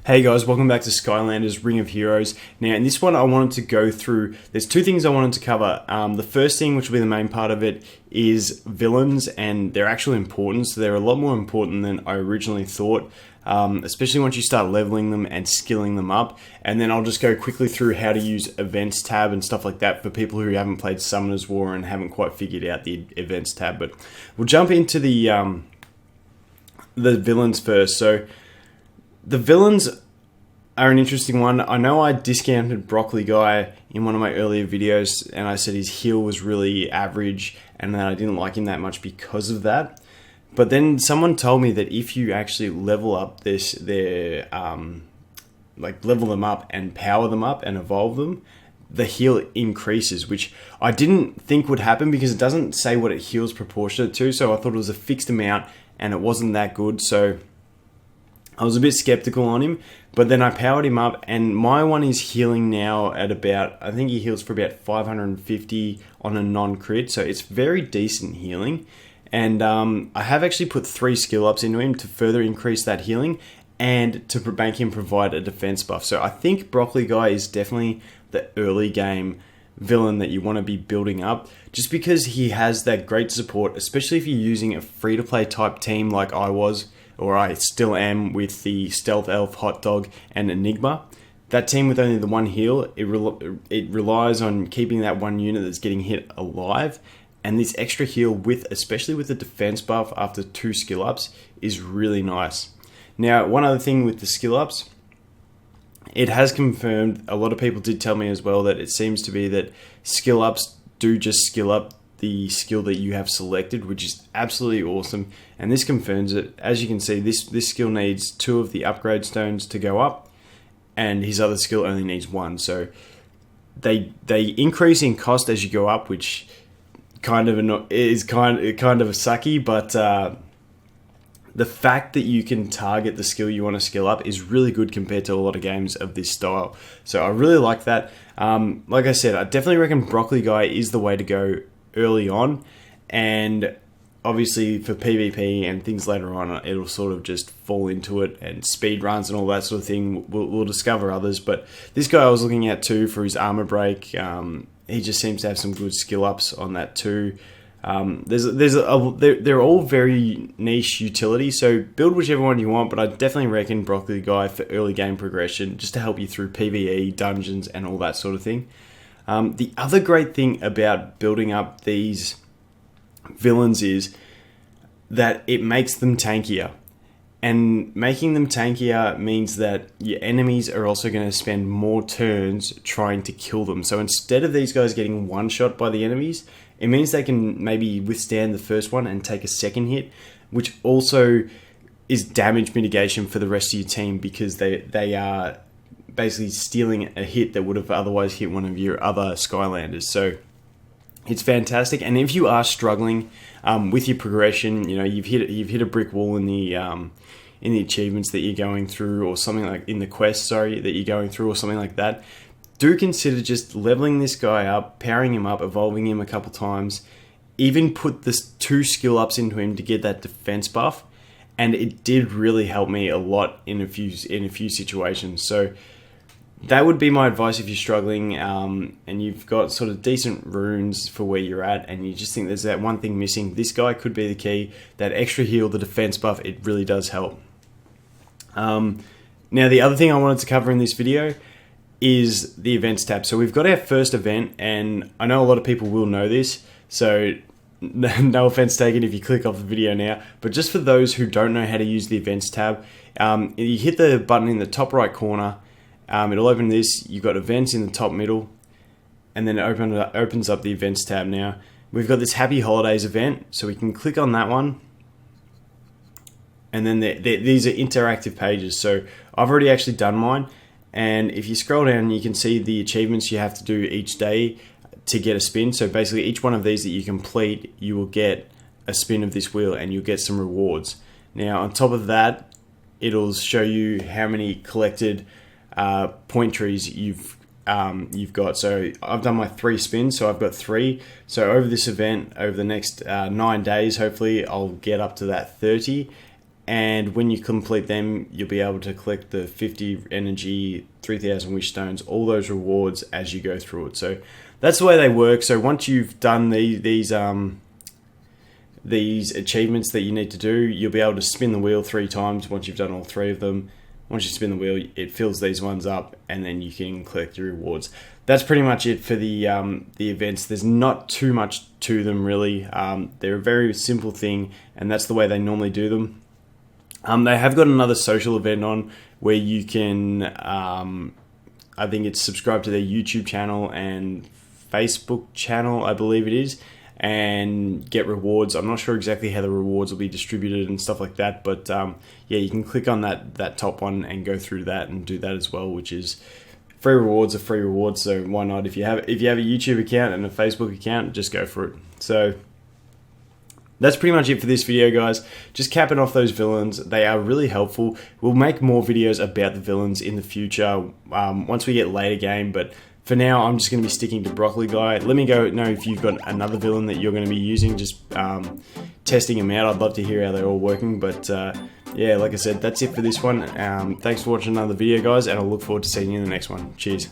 Hey guys, welcome back to Skylanders Ring of Heroes. Now in this one I wanted to go through, there's two things I wanted to cover. The first thing, which will be the main part of it, is villains and their actual importance. So they're a lot more important than I originally thought, especially once you start leveling them and skilling them up. And then I'll just go quickly through how to use events tab and stuff like that for people who haven't played Summoners War and haven't quite figured out the events tab. But we'll jump into the villains first. So the villains are an interesting one. I know I discounted Broccoli Guy in one of my earlier videos and I said his heal was really average and that I didn't like him that much because of that. But then someone told me that if you actually level up level them up and power them up and evolve them, the heal increases, which I didn't think would happen because it doesn't say what it heals proportionate to. So I thought it was a fixed amount and it wasn't that good. So I was a bit skeptical on him, but then I powered him up and my one is healing now at about, I think he heals for about 550 on a non-crit, so it's very decent healing. And I have actually put 3 skill ups into him to further increase that healing and to make him provide a defense buff. So I think Broccoli Guy is definitely the early game villain that you want to be building up, just because he has that great support, especially if you're using a free-to-play type team like I was, or I still am, with the Stealth Elf, Hot Dog, and Enigma. That team with only the one heal, it relies on keeping that one unit that's getting hit alive, and this extra heal, especially with the defense buff after 2 skill ups, is really nice. Now, one other thing with the skill ups, it has confirmed, a lot of people did tell me as well, that it seems to be that skill ups do just skill up the skill that you have selected, which is absolutely awesome, and this confirms it. As you can see, this skill needs 2 of the upgrade stones to go up, and his other skill only needs 1. So they increase in cost as you go up, which is kind of sucky, but the fact that you can target the skill you want to skill up is really good compared to a lot of games of this style. So I really like that. Like I said, I definitely reckon Broccoli Guy is the way to go early on, and obviously for PvP and things later on, it'll sort of just fall into it, and speed runs and all that sort of thing, we'll discover others. But this guy I was looking at too for his armor break, he just seems to have some good skill ups on that too. They're all very niche utility, so build whichever one you want, but I definitely reckon Broccoli Guy for early game progression, just to help you through PvE, dungeons, and all that sort of thing. The other great thing about building up these villains is that it makes them tankier. And making them tankier means that your enemies are also going to spend more turns trying to kill them. So instead of these guys getting one shot by the enemies, it means they can maybe withstand the first one and take a second hit, which also is damage mitigation for the rest of your team, because they are basically stealing a hit that would have otherwise hit one of your other Skylanders. So it's fantastic. And if you are struggling with your progression, you know, you've hit a brick wall in the achievements that you're going through, or something like in the quest, that you're going through, or something like that, do consider just leveling this guy up, powering him up, evolving him a couple times, even put this 2 skill ups into him to get that defense buff. And it did really help me a lot in a few situations. So that would be my advice if you're struggling, and you've got sort of decent runes for where you're at, and you just think there's that one thing missing. This guy could be the key. That extra heal, the defense buff, it really does help. Now, the other thing I wanted to cover in this video is the events tab. So we've got our first event, and I know a lot of people will know this, so no offense taken if you click off the video now, but just for those who don't know how to use the events tab, you hit the button in the top right corner. It'll open this. You've got events in the top middle, and then it opens up the events tab. Now we've got this Happy Holidays event, so we can click on that one, and then these are interactive pages. So I've already actually done mine, and if you scroll down, you can see the achievements you have to do each day to get a spin. So basically each one of these that you complete, you will get a spin of this wheel and you'll get some rewards. Now on top of that, it'll show you how many collected point trees you've got. So I've done my 3 spins, so I've got 3. So over this event, over the next 9 days, hopefully I'll get up to that 30, and when you complete them, you'll be able to collect the 50 energy, 3000 wish stones, all those rewards as you go through it. So that's the way they work. So once you've done these achievements that you need to do, you'll be able to spin the wheel 3 times once you've done all 3 of them. Once you spin the wheel, it fills these ones up, and then you can collect your rewards. That's pretty much it for the events. There's not too much to them, really. They're a very simple thing, and that's the way they normally do them. They have got another social event on where you can, I think it's subscribe to their YouTube channel and Facebook channel, I believe it is, and get rewards. I'm not sure exactly how the rewards will be distributed and stuff like that, but yeah, you can click on that top one and go through that and do that as well, which is free rewards are free rewards. So why not? If you have a YouTube account and a Facebook account, just go for it. So that's pretty much it for this video, guys. Just capping off those villains. They are really helpful. We'll make more videos about the villains in the future once we get later game, but for now, I'm just going to be sticking to Broccoli Guy. Let me know if you've got another villain that you're going to be using, just testing them out. I'd love to hear how they're all working, but yeah, like I said, that's it for this one. Thanks for watching another video, guys, and I'll look forward to seeing you in the next one. Cheers.